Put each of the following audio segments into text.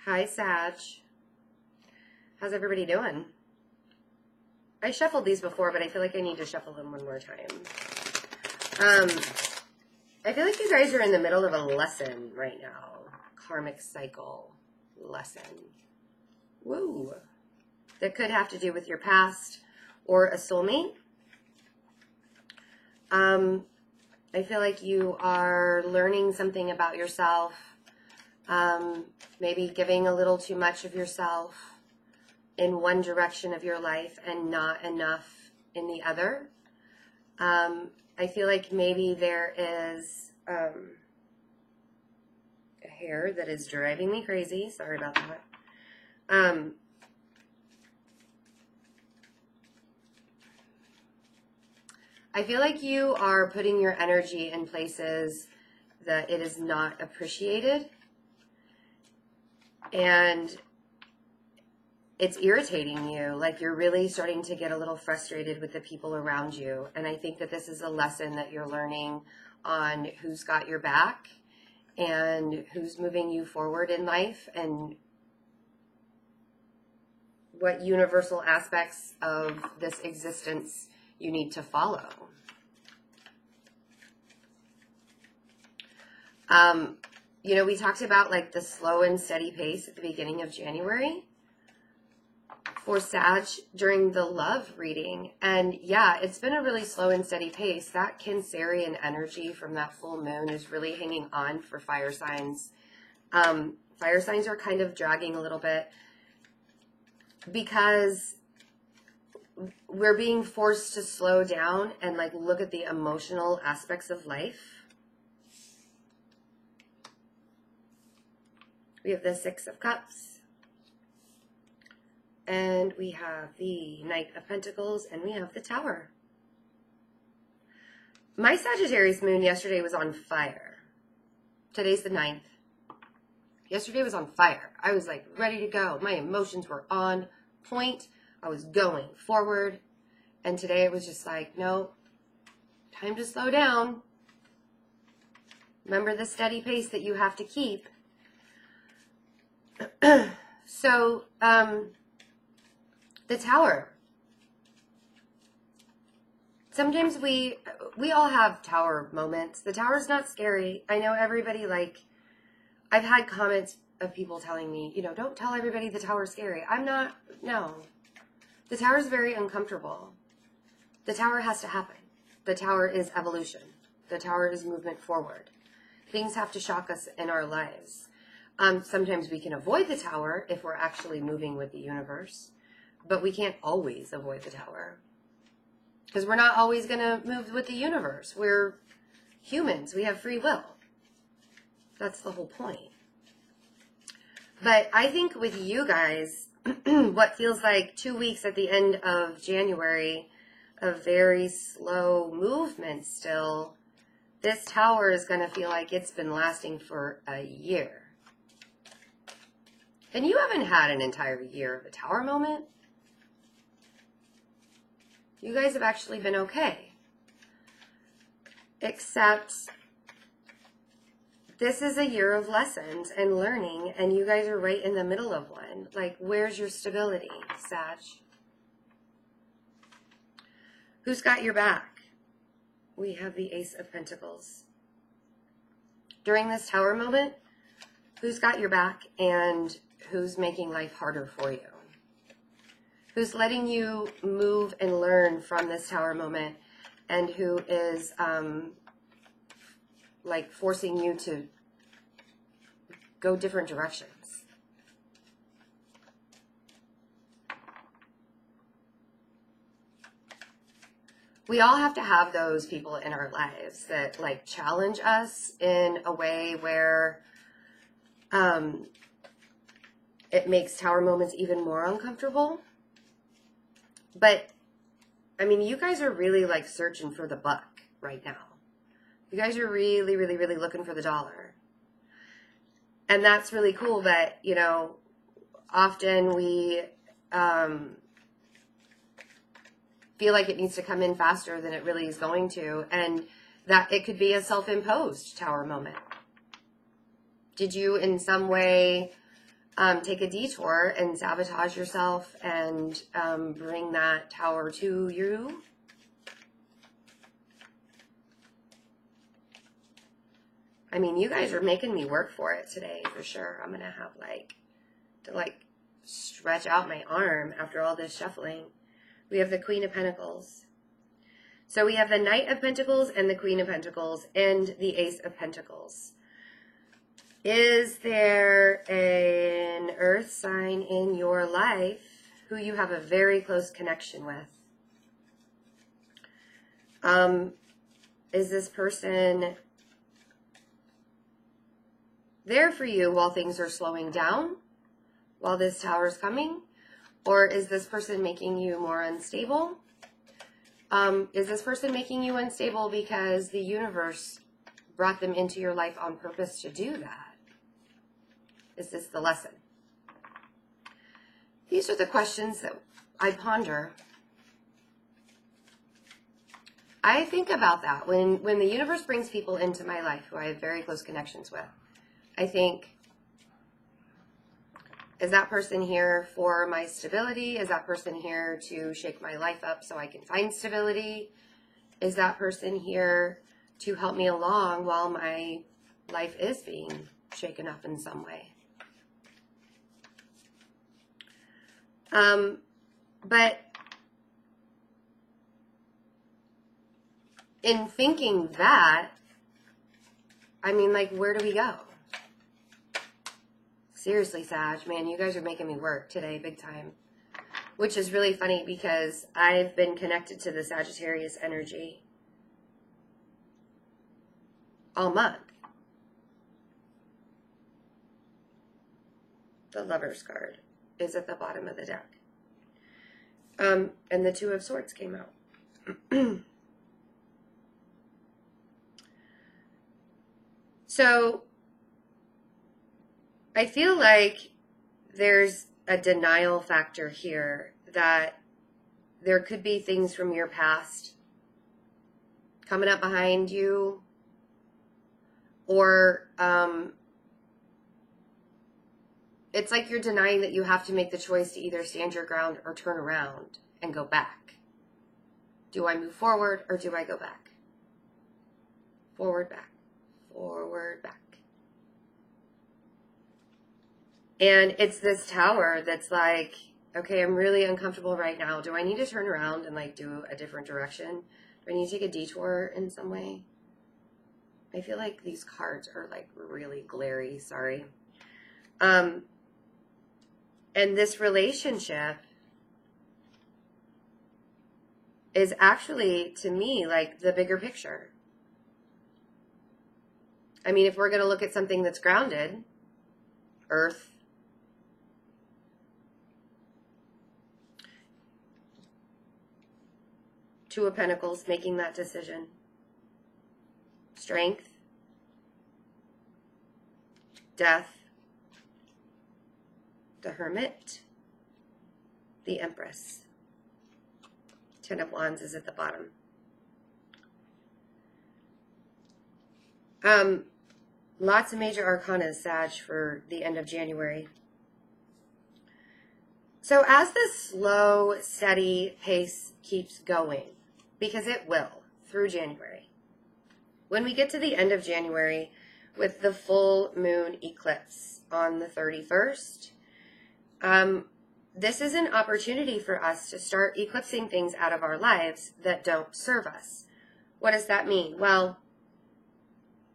Hi, Sag. How's everybody doing? I shuffled these before, but I feel like I need to shuffle them one more time. I feel like you guys are in the middle of a lesson right now. Karmic cycle lesson. Woo! That could have to do with your past or a soulmate. I feel like you are learning something about yourself. Maybe giving a little too much of yourself in one direction of your life and not enough in the other. I feel like maybe there is a hair that is driving me crazy. Sorry about that. I feel like you are putting your energy in places that it is not appreciated. And it's irritating you. Like you're really starting to get a little frustrated with the people around you. And I think that this is a lesson that you're learning on who's got your back and who's moving you forward in life and what universal aspects of this existence you need to follow. You know, we talked about like the slow and steady pace at the beginning of January for Sag during the love reading. And yeah, it's been a really slow and steady pace. That Cancerian energy from that full moon is really hanging on for fire signs. Fire signs are kind of dragging a little bit because we're being forced to slow down and like look at the emotional aspects of life. We have the Six of Cups, and we have the Knight of Pentacles, and we have the Tower. My Sagittarius moon yesterday was on fire. Today's the 9th. Yesterday was on fire. I was like ready to go. My emotions were on point. I was going forward. And today it was just like, no, time to slow down. Remember the steady pace that you have to keep. So, the Tower. Sometimes we all have Tower moments. The Tower's not scary. I know everybody, like, I've had comments of people telling me, you know, don't tell everybody the Tower's scary. I'm not, no. The Tower's very uncomfortable. The Tower has to happen. The Tower is evolution. The Tower is movement forward. Things have to shock us in our lives. Sometimes we can avoid the Tower if we're actually moving with the universe, but we can't always avoid the Tower because we're not always going to move with the universe. We're humans. We have free will. That's the whole point. But I think with you guys, what feels like 2 weeks at the end of January, a very slow movement still, this Tower is going to feel like it's been lasting for a year. And you haven't had an entire year of a Tower moment. You guys have actually been okay. Except this is a year of lessons and learning, and you guys are right in the middle of one. Like, where's your stability, Sag? Who's got your back? We have the Ace of Pentacles. During this Tower moment, who's got your back and who's making life harder for you? Who's letting you move and learn from this Tower moment, and who is like forcing you to go different directions? We all have to have those people in our lives that like challenge us in a way where it makes Tower moments even more uncomfortable. But, I mean, you guys are really, like, searching for the buck right now. You guys are really, really, really looking for the dollar. And that's really cool, but, you know, often we feel like it needs to come in faster than it really is going to, and that it could be a self-imposed Tower moment. Did you in some way take a detour and sabotage yourself and bring that tower to you. I mean, you guys are making me work for it today, for sure. I'm going to have to stretch out my arm after all this shuffling. We have the Queen of Pentacles. So we have the Knight of Pentacles and the Queen of Pentacles and the Ace of Pentacles. Is there an earth sign in your life who you have a very close connection with? Is this person there for you while things are slowing down, while this tower is coming? Or is this person making you more unstable? Is this person making you unstable because the universe brought them into your life on purpose to do that? Is this the lesson? These are the questions that I ponder. I think about that when the universe brings people into my life who I have very close connections with. I think, is that person here for my stability? Is that person here to shake my life up so I can find stability? Is that person here to help me along while my life is being shaken up in some way? But in thinking that, I mean, where do we go? Seriously, Sag, man, you guys are making me work today, big time. Which is really funny because I've been connected to the Sagittarius energy all month. The Lover's card is at the bottom of the deck. And the Two of Swords came out. So I feel like there's a denial factor here that there could be things from your past coming up behind you, or it's like you're denying that you have to make the choice to either stand your ground or turn around and go back. Do I move forward or do I go back? Forward, back. Forward, back. And it's this tower that's like, okay, I'm really uncomfortable right now. Do I need to turn around and do a different direction? Do I need to take a detour in some way? I feel like these cards are really glary, sorry. And this relationship is actually, to me, the bigger picture. I mean, if we're going to look at something that's grounded, earth, Two of Pentacles, making that decision. Strength, death, the Hermit, the Empress. Ten of Wands is at the bottom. Lots of major arcana, Sag, for the end of January. So as the slow, steady pace keeps going, because it will, through January, when we get to the end of January with the full moon eclipse on the 31st, this is an opportunity for us to start eclipsing things out of our lives that don't serve us. What does that mean? Well,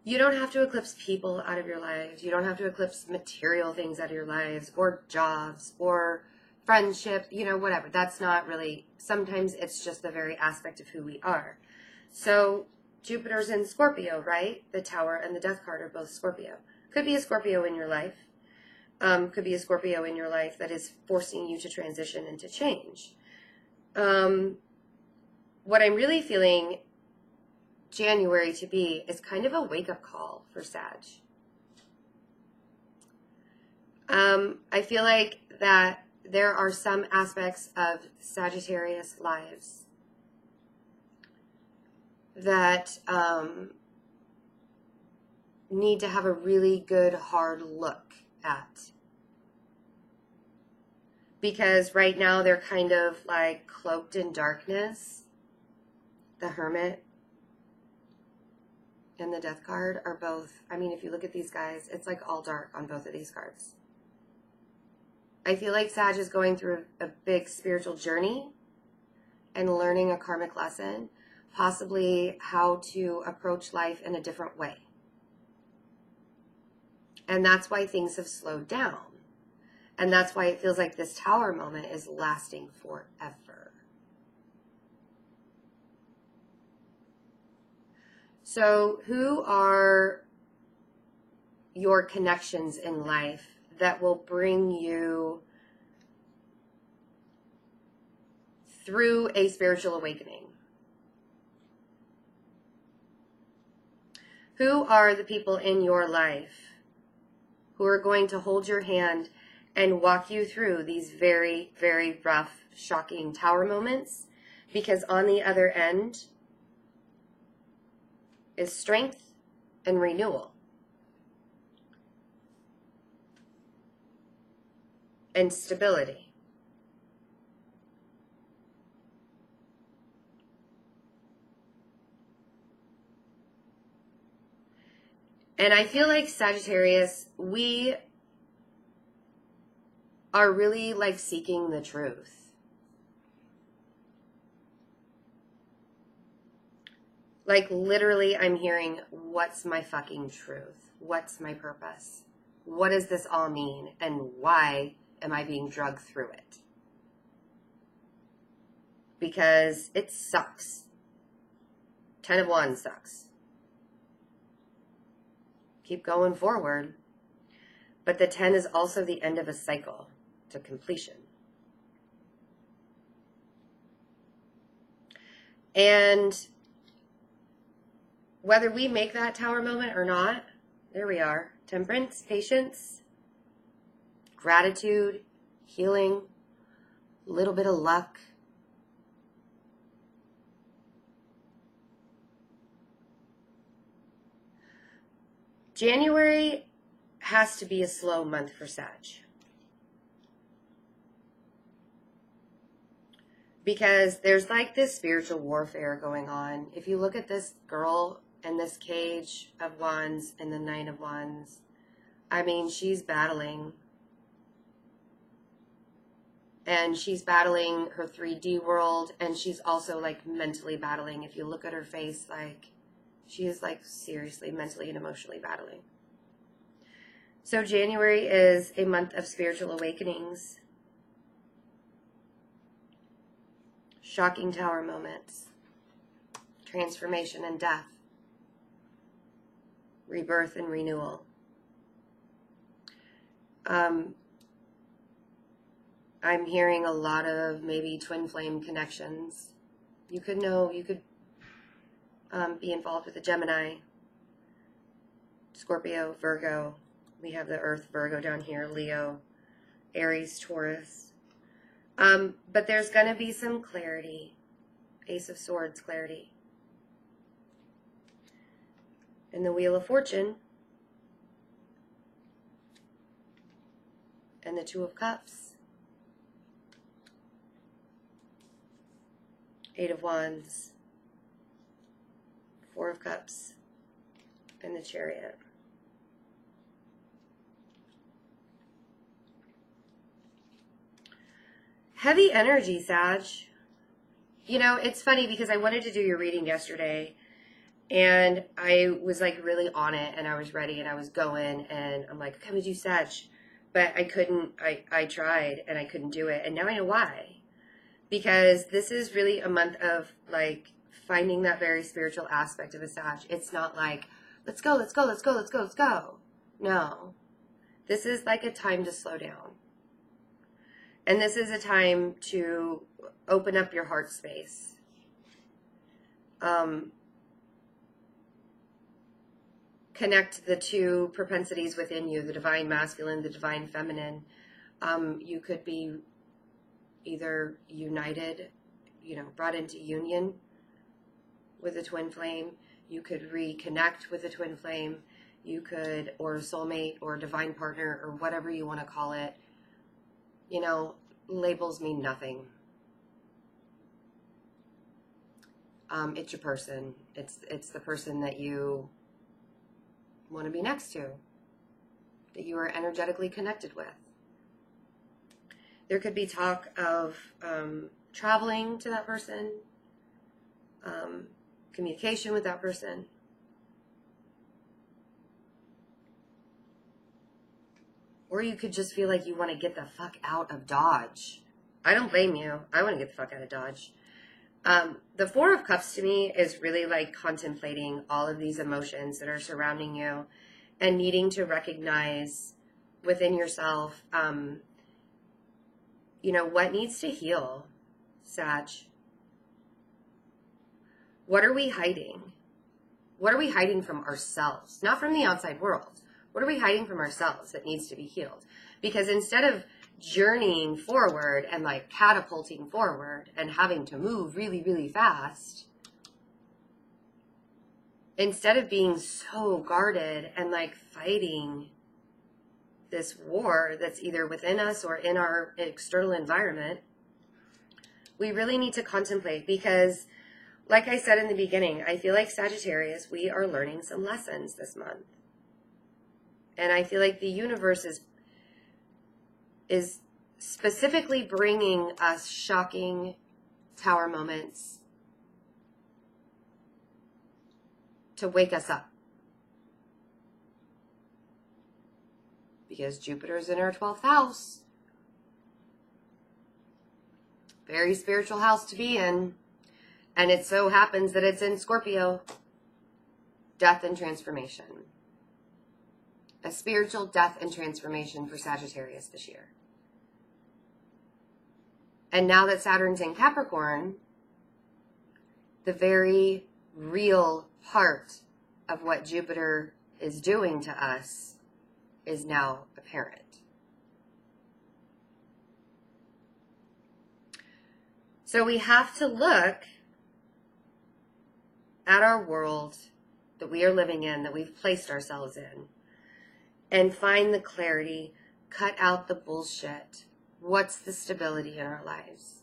you don't have to eclipse people out of your lives. You don't have to eclipse material things out of your lives, or jobs, or friendship, whatever. That's not really, sometimes it's just the very aspect of who we are. So Jupiter's in Scorpio, right? The Tower and the Death card are both Scorpio. Could be a Scorpio in your life. Could be a Scorpio in your life that is forcing you to transition and to change. What I'm really feeling January to be is kind of a wake-up call for Sag. I feel like that there are some aspects of Sagittarius lives that need to have a really good hard look at. because right now they're kind of like cloaked in darkness. The Hermit and the Death card are both, I mean, if you look at these guys, it's like all dark on both of these cards. I feel like Sag is going through a big spiritual journey and learning a karmic lesson, possibly how to approach life in a different way. And that's why things have slowed down. And that's why it feels like this Tower moment is lasting forever. So who are your connections in life that will bring you through a spiritual awakening? Who are the people in your life who are going to hold your hand and walk you through these very, very rough, shocking Tower moments? Because on the other end is strength and renewal. And stability. And I feel like Sagittarius, we are really like seeking the truth. Like literally I'm hearing, what's my fucking truth? What's my purpose? What does this all mean? And why am I being drugged through it? Because it sucks. 10 of Wands sucks. Keep going forward. But the 10 is also the end of a cycle to completion. And whether we make that Tower moment or not, there we are. Temperance, patience, gratitude, healing, a little bit of luck. January has to be a slow month for Sag. Because there's like this spiritual warfare going on. If you look at this girl in this cage of Wands and the Nine of Wands, I mean, she's battling. And she's battling her 3D world, and she's also like mentally battling. If you look at her face, like she is like seriously mentally and emotionally battling. So January is a month of spiritual awakenings. Shocking Tower moments. Transformation and death. Rebirth and renewal. I'm hearing a lot of maybe twin flame connections. You could be involved with a Gemini, Scorpio, Virgo. We have the Earth Virgo down here, Leo, Aries, Taurus. But there's going to be some clarity. Ace of Swords clarity. And the Wheel of Fortune. And the Two of Cups. Eight of Wands. Four of Cups. And the Chariot. Heavy energy, Sag. You know, it's funny because I wanted to do your reading yesterday and I was like really on it and I was ready and I was going and I'm like, okay, we do Sag. But I couldn't, I tried and I couldn't do it. And now I know why. Because this is really a month of like finding that very spiritual aspect of a Sag. It's not like, let's go, let's go, let's go, let's go, let's go. No. This is like a time to slow down. And this is a time to open up your heart space. Connect the two propensities within you, the divine masculine, the divine feminine. You could be either united, brought into union with a twin flame. You could reconnect with a twin flame. You could, or soulmate, or divine partner, or whatever you want to call it. labels mean nothing. It's your person. It's the person that you want to be next to, that you are energetically connected with. There could be talk of traveling to that person, communication with that person. Or you could just feel like you want to get the fuck out of Dodge. I don't blame you. I want to get the fuck out of Dodge. The Four of Cups to me is really like contemplating all of these emotions that are surrounding you and needing to recognize within yourself, what needs to heal, Sag? What are we hiding? What are we hiding from ourselves? Not from the outside world. What are we hiding from ourselves that needs to be healed? Because instead of journeying forward and like catapulting forward and having to move really, really fast, instead of being so guarded and like fighting this war that's either within us or in our external environment, we really need to contemplate. Because like I said in the beginning, I feel like Sagittarius, we are learning some lessons this month. And I feel like the universe is specifically bringing us shocking tower moments to wake us up. Because Jupiter's in our 12th house. Very spiritual house to be in. And it so happens that it's in Scorpio. Death and transformation. A spiritual death and transformation for Sagittarius this year. And now that Saturn's in Capricorn, the very real part of what Jupiter is doing to us is now apparent. So we have to look at our world that we are living in, that we've placed ourselves in, and find the clarity, cut out the bullshit. What's the stability in our lives?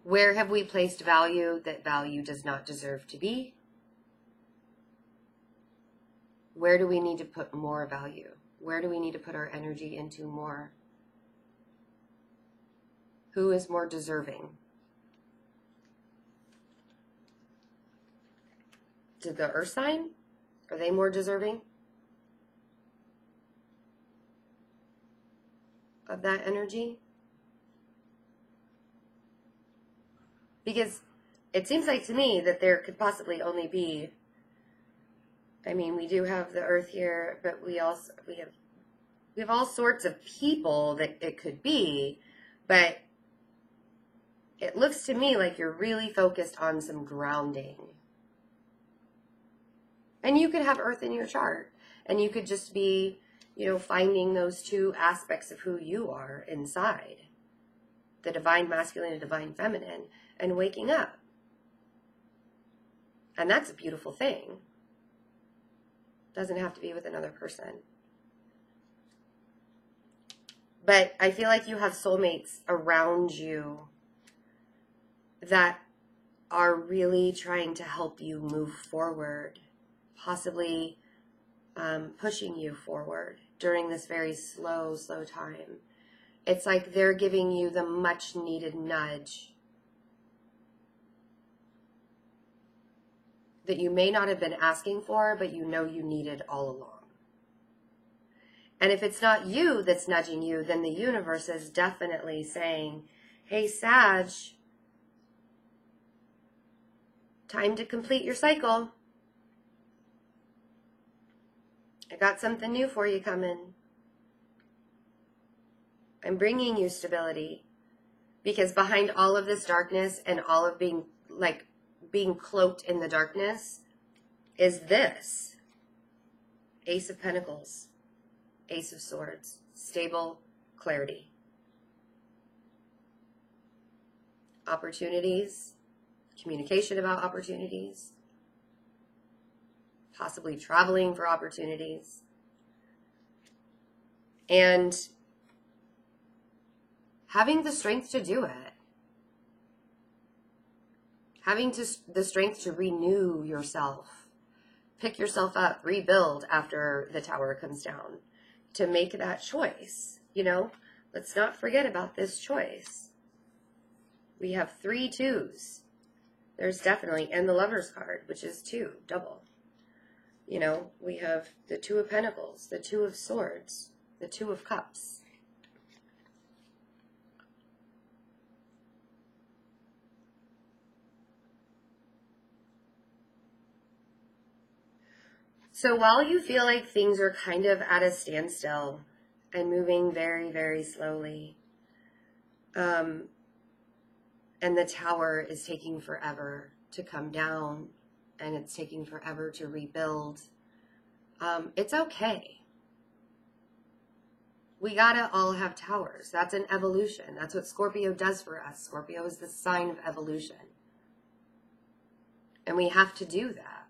Where have we placed value that value does not deserve to be? Where do we need to put more value? Where do we need to put our energy into more? Who is more deserving? To the earth sign? Are they more deserving of that energy? Because it seems like to me that there could possibly only be, I mean, we do have the earth here, but we have all sorts of people that it could be, but it looks to me like you're really focused on some grounding. And you could have earth in your chart, and you could just be, finding those two aspects of who you are inside, the divine masculine and divine feminine, and waking up. And that's a beautiful thing. Doesn't have to be with another person. But I feel like you have soulmates around you that are really trying to help you move forward, possibly pushing you forward during this very slow time. It's like they're giving you the much needed nudge that you may not have been asking for, but you know you needed all along. And if it's not you that's nudging you, then the universe is definitely saying, hey, Sag, time to complete your cycle. I got something new for you coming. I'm bringing you stability. Because behind all of this darkness and all of being cloaked in the darkness is this. Ace of Pentacles. Ace of Swords. Stable clarity. Opportunities. Communication about opportunities. Possibly traveling for opportunities. And having the strength to do it. Having the strength to renew yourself. Pick yourself up, rebuild after the tower comes down. To make that choice, you know? Let's not forget about this choice. We have 3 2s. There's definitely, and the Lover's card, which is 2, double. You know, we have the 2 of Pentacles, the 2 of Swords, the 2 of Cups. So while you feel like things are kind of at a standstill and moving very, very slowly, and the tower is taking forever to come down, and it's taking forever to rebuild, it's okay. We gotta all have towers. That's an evolution. That's what Scorpio does for us. Scorpio is the sign of evolution. And we have to do that.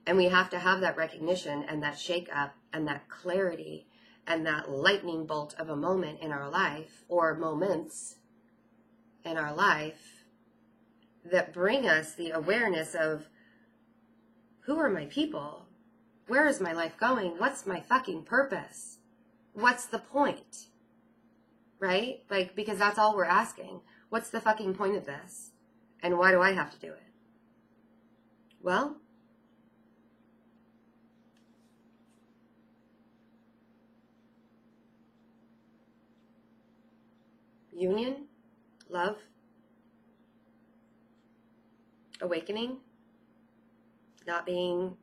And we have to have that recognition and that shake-up and that clarity and that lightning bolt of a moment in our life, or moments in our life, that bring us the awareness of, who are my people? Where is my life going? What's my fucking purpose? What's the point? Right? Like, because that's all we're asking. What's the fucking point of this? And why do I have to do it? Well, union, love, awakening, not being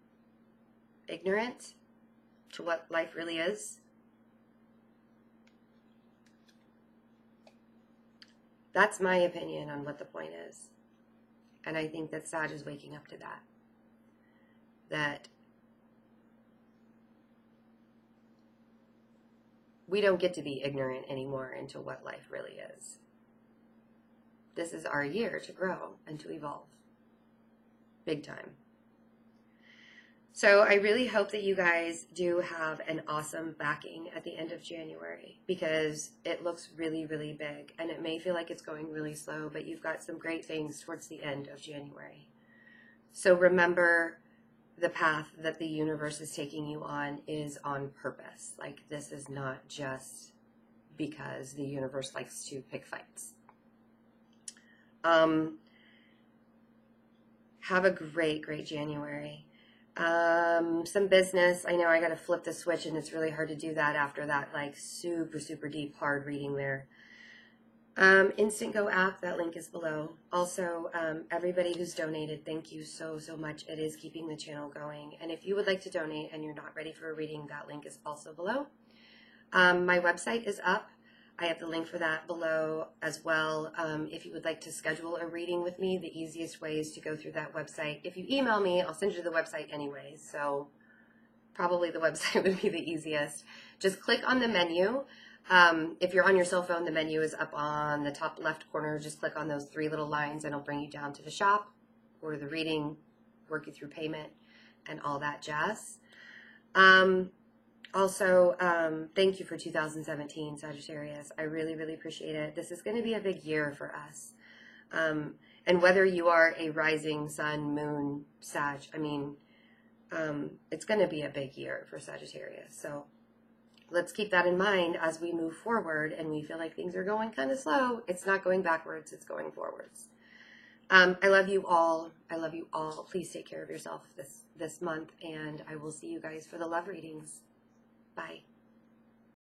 ignorant to what life really is. That's my opinion on what the point is. And I think that Sag is waking up to that. That we don't get to be ignorant anymore into what life really is. This is our year to grow and to evolve. Big time. So I really hope that you guys do have an awesome backing at the end of January, because it looks really, really big, and it may feel like it's going really slow, but you've got some great things towards the end of January. So remember, the path that the universe is taking you on is on purpose. Like, this is not just because the universe likes to pick fights. Have a great, great January. Some business. I know I got to flip the switch, and it's really hard to do that after that, like, super, super deep, hard reading there. InstantGo app, that link is below. Also, everybody who's donated, thank you so, so much. It is keeping the channel going. And if you would like to donate and you're not ready for a reading, that link is also below. My website is up. I have the link for that below as well. If you would like to schedule a reading with me, the easiest way is to go through that website. If you email me, I'll send you the website anyways, so probably the website would be the easiest. Just click on the menu. If you're on your cell phone, the menu is up on the top left corner. Just click on those 3 little lines, and it'll bring you down to the shop or the reading, work you through payment, and all that jazz. Also, thank you for 2017, Sagittarius. I really, really appreciate it. This is going to be a big year for us. And whether you are a rising sun, moon, Sag, I mean, it's going to be a big year for Sagittarius. So let's keep that in mind as we move forward and we feel like things are going kind of slow. It's not going backwards, it's going forwards. I love you all. I love you all. Please take care of yourself this month, and I will see you guys for the love readings. Bye.